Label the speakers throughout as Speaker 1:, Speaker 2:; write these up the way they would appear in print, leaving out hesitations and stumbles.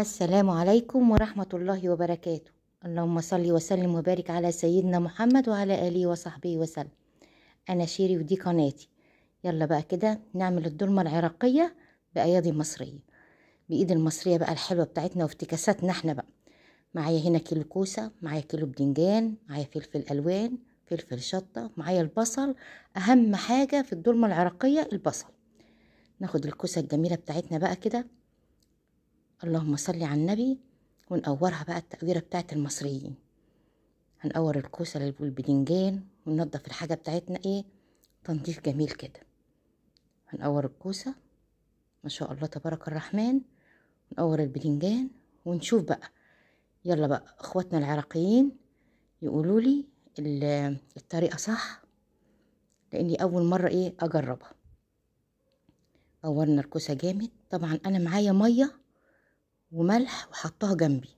Speaker 1: السلام عليكم ورحمة الله وبركاته. اللهم صل وسلم وبارك على سيدنا محمد وعلى آله وصحبه وسلم. أنا شيري ودي قناتي. يلا بقى كده نعمل الدولمة العراقية بأيادي مصرية، بإيد المصرية بقى الحلوة بتاعتنا وافتكاساتنا احنا بقى. معايا هنا كيلو كوسة، معايا كيلو بدنجان، معايا فلفل ألوان، فلفل شطة، معايا البصل. أهم حاجة في الدولمة العراقية البصل. ناخد الكوسة الجميلة بتاعتنا بقى كده، اللهم صل على النبي، ونقورها بقى التقويرة بتاعت المصريين. هنقور الكوسة والبدنجان وننضف الحاجة بتاعتنا ايه تنظيف جميل كده. هنقور الكوسة ما شاء الله تبارك الرحمن، نقور البدنجان ونشوف بقى. يلا بقى اخواتنا العراقيين يقولوا لي الطريقة صح، لاني اول مرة ايه اجربها. قورنا الكوسة جامد. طبعا انا معايا مية وملح وحطها جنبي،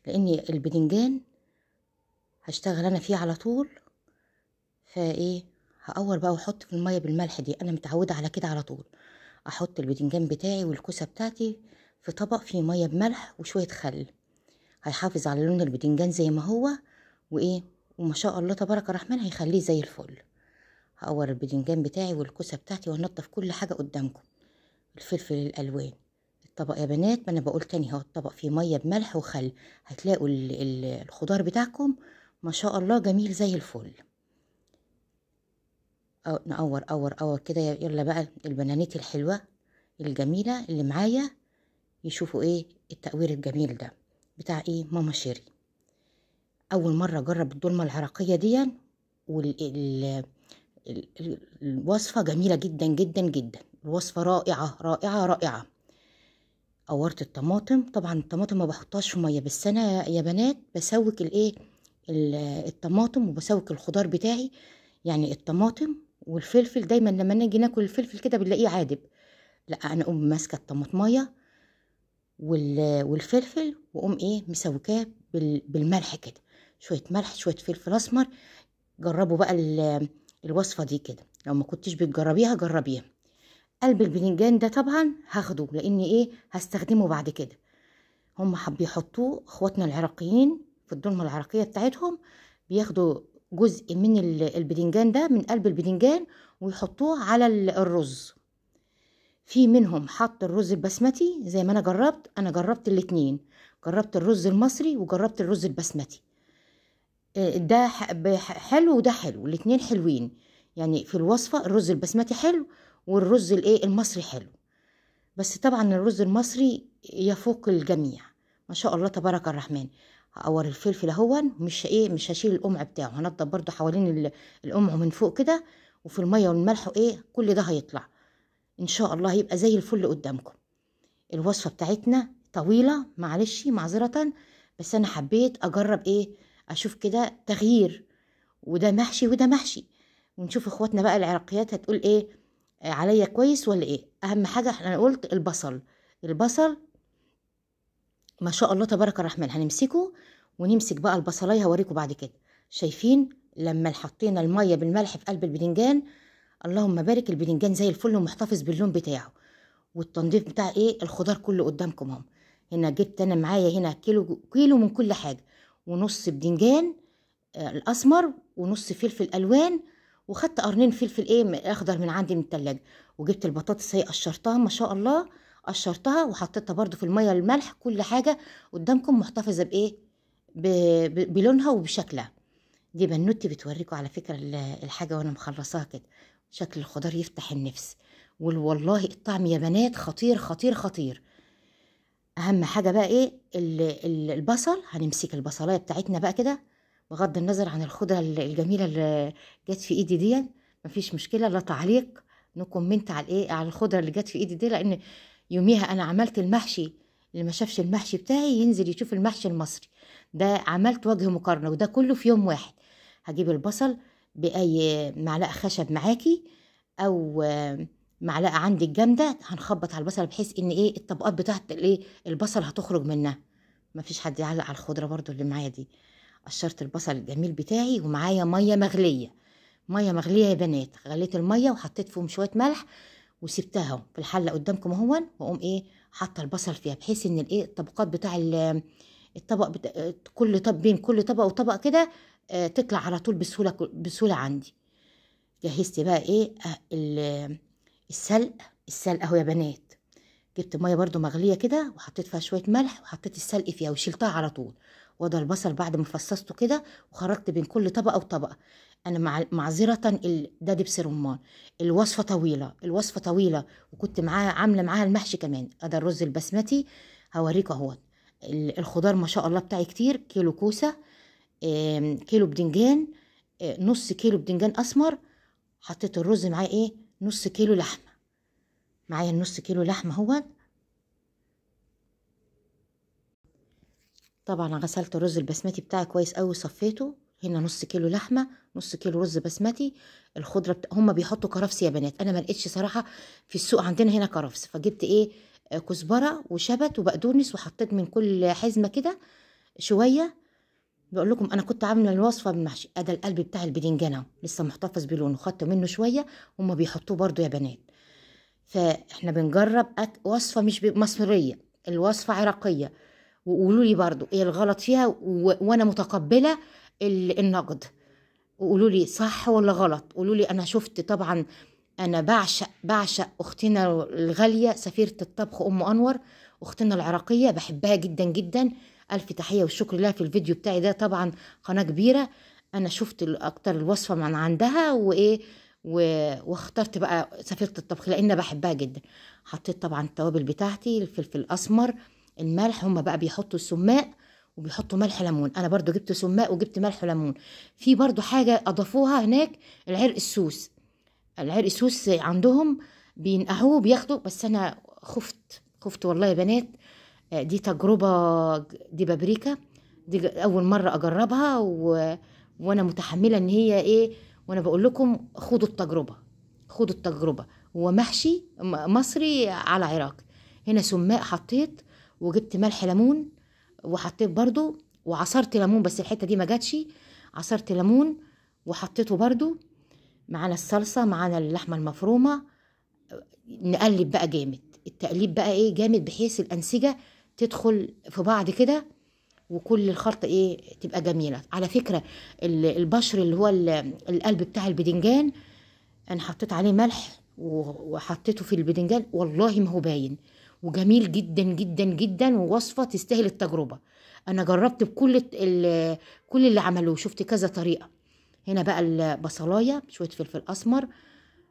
Speaker 1: لاني البدنجان هشتغل انا فيه على طول، فايه هقور بقى واحط في الميه بالملح دي. انا متعوده على كده على طول. احط البدنجان بتاعي والكوسه بتاعتي في طبق فيه ميه بملح وشويه خل، هيحافظ على لون البدنجان زي ما هو وايه، وما شاء الله تبارك الرحمن هيخليه زي الفل. هقور البدنجان بتاعي والكوسه بتاعتي وانضف كل حاجه قدامكم. الفلفل الالوان، الطبق يا بنات ما انا بقول تاني، هو الطبق فيه ميه بملح وخل، هتلاقوا الخضار بتاعكم ما شاء الله جميل زي الفل. نقور قور كده. يلا بقى البنانيت الحلوة الجميلة اللي معايا يشوفوا ايه التقوير الجميل ده بتاع ايه ماما شيري. اول مرة اجرب الدولمة العراقية دي، الوصفة جميلة جدا جدا جدا، الوصفة رائعة رائعة رائعة. قورت الطماطم، طبعا الطماطم ما بحطهاش في مية، بس انا يا بنات بسوك الايه الطماطم وبسوك الخضار بتاعي. يعني الطماطم والفلفل دايما لما نيجي ناكل الفلفل كده بنلاقيه عادب، لا انا اقوم ماسكه الطماطميه والفلفل واقوم ايه مسوكاه بالملح كده، شويه ملح شويه فلفل اسمر. جربوا بقى الوصفه دي كده، لو ما كنتش بتجربيها جربيها. قلب الباذنجان ده طبعا هاخده لاني ايه هستخدمه بعد كده. هم بيحطوه اخواتنا العراقيين في الدولمه العراقيه بتاعتهم، بياخدوا جزء من الباذنجان ده من قلب الباذنجان ويحطوه على الرز. في منهم حط الرز البسمتي زي ما انا جربت الاتنين، جربت الرز المصري وجربت الرز البسمتي. ده حلو وده حلو، الاتنين حلوين. يعني في الوصفة الرز البسمتي حلو والرز الايه المصري حلو، بس طبعا الرز المصري يفوق الجميع ما شاء الله تبارك الرحمن. هقور الفلفل اهون، مش هشيل القمع بتاعه، هنضف برضو حوالين القمع من فوق كده، وفي الميه والملح وايه كل ده هيطلع ان شاء الله هيبقى زي الفل قدامكم. الوصفه بتاعتنا طويله معلش معذره، بس انا حبيت اجرب ايه اشوف كده تغيير، وده محشي وده محشي، ونشوف اخواتنا بقى العراقيات هتقول ايه عليا كويس ولا ايه. اهم حاجه انا قلت البصل ما شاء الله تبارك الرحمن هنمسكه، ونمسك بقى البصلايه هوريكم بعد كده. شايفين لما حطينا الميه بالملح في قلب البدنجان، اللهم بارك، البدنجان زي الفل ومحتفظ باللون بتاعه، والتنظيف بتاع ايه الخضار كله قدامكم اهو. هنا جبت انا معايا هنا كيلو من كل حاجه، ونص بدنجان الاسمر، ونص فلفل الوان، وخدت قرنين فلفل ايه اخضر من عندي من التلاجة، وجبت البطاطس هي قشرتها ما شاء الله، قشرتها وحطيتها برضو في الميه الملح، كل حاجه قدامكم محتفظه بايه بلونها وبشكلها. دي بنوتي بتوريكم على فكره الحاجه وانا مخلصاها كده، شكل الخضار يفتح النفس، والله الطعم يا بنات خطير خطير خطير. اهم حاجه بقى ايه البصل. هنمسك البصلايه بتاعتنا بقى كده، بغض النظر عن الخضره الجميله اللي جت في ايدي دي، مفيش مشكله، لا تعليق، نو كومنت على ايه على الخضره اللي جت في ايدي دي، لان يوميها انا عملت المحشي. اللي ما شافش المحشي بتاعي ينزل يشوف المحشي المصري ده، عملت وجه مقارنه، وده كله في يوم واحد. هجيب البصل باي معلقه خشب معاكي، او معلقه عندك جامده، هنخبط على البصل بحيث ان ايه الطبقات بتاعت الايه البصل هتخرج منها. مفيش حد يعلق على الخضره برضو اللي معايا دي. قشرت البصل الجميل بتاعي، ومعايا ميه مغليه، ميه مغليه يا بنات. غليت الميه وحطيت فيهم شويه ملح وسبتها في الحله قدامكم اهون، واقوم ايه حاطه البصل فيها، بحيث ان الايه الطبقات بتاع الطبق كل بين كل طبق وطبق كده تطلع على طول بسهوله بسهوله عندي. جهزت بقى ايه السلق. السلق اهو يا بنات، جبت ميه برضو مغليه كده وحطيت فيها شويه ملح وحطيت السلق فيها وشيلتها على طول. وده البصل بعد ما فصصته كده وخرجت بين كل طبقه وطبقه. انا معذره ده دبس رمان. الوصفه طويله، الوصفه طويله، وكنت عامله معاها المحشي كمان. ده الرز البسمتي هوريكم اهو. الخضار ما شاء الله بتاعي كتير. كيلو كوسه، كيلو بدنجان، نص كيلو بدنجان اسمر. حطيت الرز معاه ايه نص كيلو لحمه. معايا النص كيلو لحمه اهو. طبعا غسلت الرز البسمتي بتاعي كويس قوي وصفيته. هنا نص كيلو لحمه، نص كيلو رز بسمتي. الخضره هم بيحطوا كرفس يا بنات، انا ما لقيتش صراحه في السوق عندنا هنا كرفس، فجبت ايه كزبره وشبت وبقدونس وحطيت من كل حزمه كده شويه. بقول لكم انا كنت عامله الوصفه بالمحشي. ادي القلب بتاع البدنجان اهو لسه محتفظ بلونه، خدت منه شويه. هم بيحطوه برضو يا بنات. فاحنا بنجرب وصفه مش مصريه، الوصفه عراقيه. وقولوا لي برضو ايه الغلط فيها وانا متقبله النقد. وقولوا لي صح ولا غلط. قولوا لي. انا شفت طبعا، انا بعشق اختنا الغاليه سفيره الطبخ ام انور، اختنا العراقيه، بحبها جدا جدا. الف تحيه والشكر لها. في الفيديو بتاعي ده طبعا قناه كبيره، انا شفت اكتر الوصفه من عندها وايه واخترت بقى سفيره الطبخ لان بحبها جدا. حطيت طبعا التوابل بتاعتي، الفلفل الاسمر، الملح. هما بقى بيحطوا السماق وبيحطوا ملح ليمون. انا برضو جبت سماق وجبت ملح وليمون. في برضو حاجه اضافوها هناك، العرق السوس. العرق السوس عندهم بينقعوه بياخدوا، بس انا خفت والله يا بنات. دي تجربه، دي بابريكا، دي اول مره اجربها وانا متحمله ان هي ايه. وانا بقول لكم خدوا التجربه، خدوا التجربه. هو محشي مصري على عراقي. هنا سماق حطيت، وجبت ملح ليمون وحطيت برضو، وعصرت ليمون بس الحته دي ما جاتش. عصرت ليمون وحطيته برضو. معانا الصلصه، معانا اللحمه المفرومه. نقلب بقى جامد. التقليب بقى ايه جامد بحيث الانسجه تدخل في بعض كده، وكل الخلطه ايه تبقى جميله. على فكره البشر اللي هو القلب بتاع البدنجان، انا حطيت عليه ملح وحطيته في البدنجان، والله ما هو باين، وجميل جدا جدا جدا، ووصفه تستاهل التجربه. انا جربت بكل كل اللي عملوه، شفت كذا طريقه. هنا بقى البصلايه، شويه فلفل اسمر.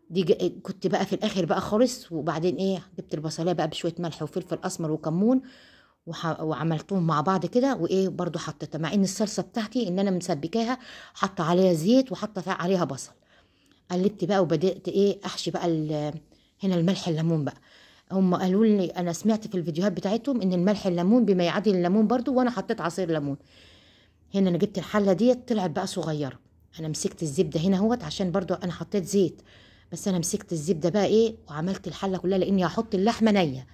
Speaker 1: دي كنت بقى في الاخر بقى خالص. وبعدين ايه جبت البصلايه بقى بشويه ملح وفلفل اسمر وكمون وعملتهم مع بعض كده. وايه برضو حطيتها، مع ان الصلصه بتاعتي ان انا مسبكاها، حاطه عليها زيت وحاطه عليها بصل. قلبت بقى وبدات ايه احشي بقى هنا الملح الليمون بقى. هم قالوا لي، انا سمعت في الفيديوهات بتاعتهم ان الملح الليمون بما يعادل الليمون برضو، وانا حطيت عصير ليمون. هنا انا جبت الحله ديت طلعت بقى صغيره. انا مسكت الزبده هنا اهوت عشان برضو انا حطيت زيت، بس انا مسكت الزبده بقى ايه وعملت الحله كلها، لاني هحط اللحمه نيه.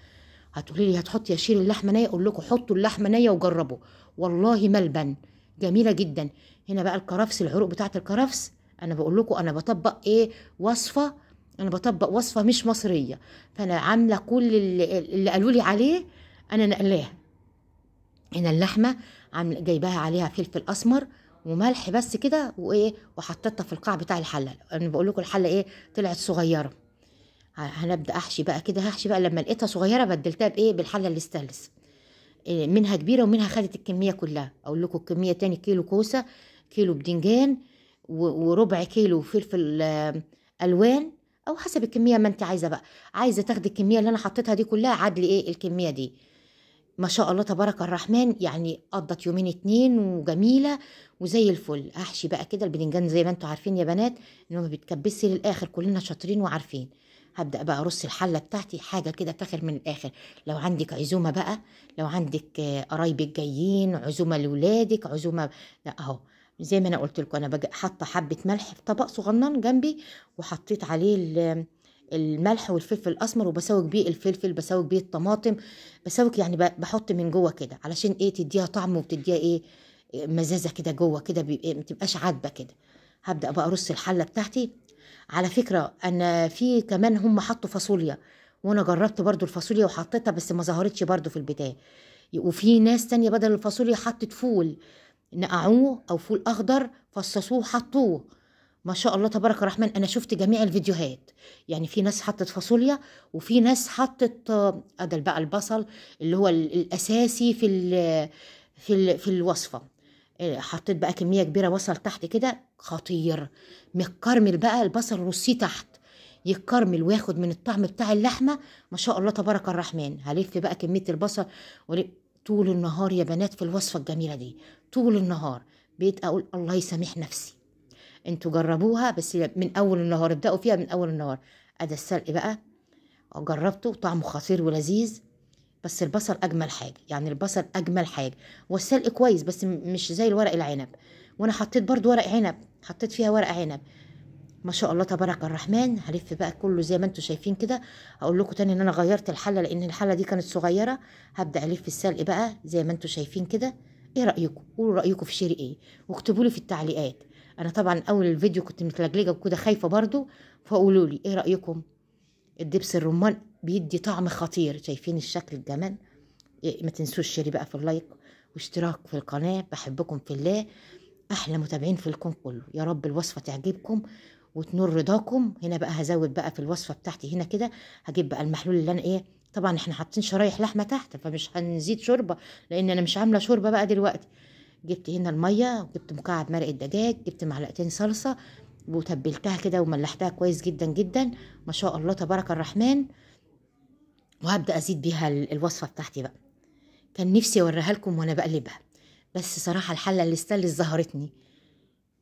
Speaker 1: هتقولي لي هتحطي اشيل اللحمه نيه، اقول لكم حطوا اللحمه نيه وجربوا، والله ملبن جميله جدا. هنا بقى الكرفس، العروق بتاعه الكرفس. انا بقول لكم انا بطبق ايه وصفه، انا بطبق وصفه مش مصريه. فانا عامله كل اللي قالوا لي عليه انا نقلاه. هنا اللحمه جايباها عليها فلفل اسمر وملح بس كده وايه، وحطيتها في القاع بتاع الحله. انا بقول لكم الحله ايه طلعت صغيره. هنبدا احشي بقى كده. هحشي بقى لما لقيتها صغيره بدلتها بايه بالحله الاستانلس. منها كبيره ومنها خدت الكميه كلها. اقول لكم الكميه تاني: كيلو كوسه، كيلو بدنجان، وربع كيلو فلفل الوان، او حسب الكميه ما انت عايزه بقى. عايزه تاخدي الكميه اللي انا حطيتها دي كلها، عدلي ايه الكميه دي. ما شاء الله تبارك الرحمن، يعني قضت يومين اتنين وجميله وزي الفل. احشي بقى كده البدنجان زي ما انتم عارفين يا بنات انه ما بيتكبسش للاخر، كلنا شاطرين وعارفين. هبدا بقى ارص الحله بتاعتي حاجه كده تاخر من الاخر. لو عندك عزومه بقى، لو عندك قرايبك جايين، عزومه لاولادك، عزومه، لا اهو زي ما انا قلت لكم. انا حاطه حبه ملح في طبق صغنن جنبي، وحطيت عليه الملح والفلفل الاسمر، وبسوق بيه الفلفل، بسوق بيه الطماطم، بسوق يعني بحط من جوه كده علشان ايه تديها طعم وبتديها ايه مزازه كده جوه كده، ما تبقاش عادبه كده. هبدا بقى ارص الحله بتاعتي. على فكره انا في كمان هم حطوا فاصوليا وانا جربت برضو الفاصوليا وحطيتها بس ما ظهرتش برضو في البتاع. وفي ناس تانية بدل الفاصوليا حطت فول نقعوه او فول اخضر فصصوه وحطوه. ما شاء الله تبارك الرحمن، انا شفت جميع الفيديوهات. يعني في ناس حطت فاصوليا وفي ناس حطت ادل بقى البصل اللي هو الاساسي في الوصفه. حطيت بقى كميه كبيره بصل تحت كده خطير، متكرمل بقى البصل رصيه تحت يتكرمل وياخد من الطعم بتاع اللحمه. ما شاء الله تبارك الرحمن. هلف بقى كميه البصل طول النهار يا بنات في الوصفه الجميله دي، طول النهار بقيت اقول الله يسامح نفسي. انتوا جربوها بس من اول النهار، ابداوا فيها من اول النهار. ادي السلق بقى جربته طعمه خطير ولذيذ. بس البصل اجمل حاجه، يعني البصل اجمل حاجه. والسلق كويس بس مش زي الورق العنب. وانا حطيت برضو ورق عنب، حطيت فيها ورق عنب. ما شاء الله تبارك الرحمن. هلف بقى كله زي ما انتوا شايفين كده. هقول لكم تاني ان انا غيرت الحله لان الحله دي كانت صغيره. هبدا الف السلق بقى زي ما انتوا شايفين كده. ايه رايكم؟ قولوا رايكم في شيري ايه واكتبوا لي في التعليقات. انا طبعا اول الفيديو كنت متلجلجه وكده خايفه برضو، فقولوا لي ايه رايكم. الدبس الرمان بيدي طعم خطير. شايفين الشكل الجمال؟ ما تنسوش شيري بقى في اللايك واشتراك في القناه. بحبكم في الله، احلى متابعين في الكون كله. يا رب الوصفه تعجبكم وتنور رضاكم. هنا بقى هزود بقى في الوصفه بتاعتي هنا كده. هجيب بقى المحلول اللي انا ايه، طبعا احنا حاطين شرايح لحمه تحت فمش هنزيد شوربه لان انا مش عامله شوربه بقى دلوقتي. جبت هنا الميه وجبت مكعب مرق الدجاج، جبت معلقتين صلصه وتبلتها كده وملحتها كويس جدا جدا. ما شاء الله تبارك الرحمن. وهبدا ازيد بيها الوصفه بتاعتي بقى. كان نفسي اوريها لكم وانا بقلبها بس صراحه الحله اللي استلت ظهرتني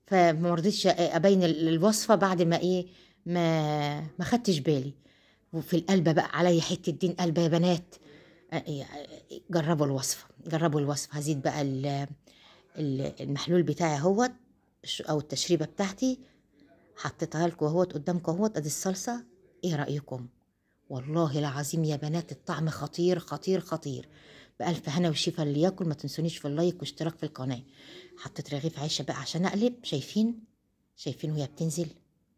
Speaker 1: فما رضيتش ابين الوصفه بعد ما ايه ما خدتش بالي. وفي القلبه بقى عليا حته دين قلبه يا بنات. جربوا الوصفه، جربوا الوصفه. هزيد بقى المحلول بتاعي اهوت او التشريبه بتاعتي حطيتها لكم اهوت قدامكم اهوت. ادي الصلصه. ايه رايكم؟ والله العظيم يا بنات الطعم خطير خطير خطير. بألف هنا وشفا اللي ياكل. ما تنسونيش في اللايك واشتراك في القناة. حطيت رغيف عيشة بقى عشان اقلب. شايفين؟ شايفين وهي بتنزل؟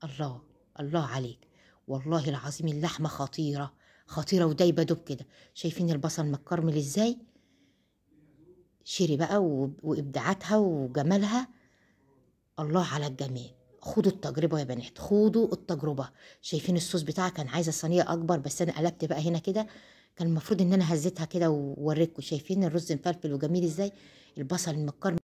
Speaker 1: الله الله عليك. والله العظيم اللحمة خطيرة خطيرة ودايبة دوب كده. شايفين البصل متكرمل ازاي؟ شيري بقى وابداعاتها وجمالها. الله على الجمال. خدوا التجربة يا بنات، خدوا التجربة. شايفين الصوص بتاعها كان عايزة صينية أكبر بس أنا قلبت بقى هنا كده. كان المفروض إن أنا هزيتها كده ووريتكم. شايفين الرز مفلفل وجميل إزاي؟ البصل المكرمل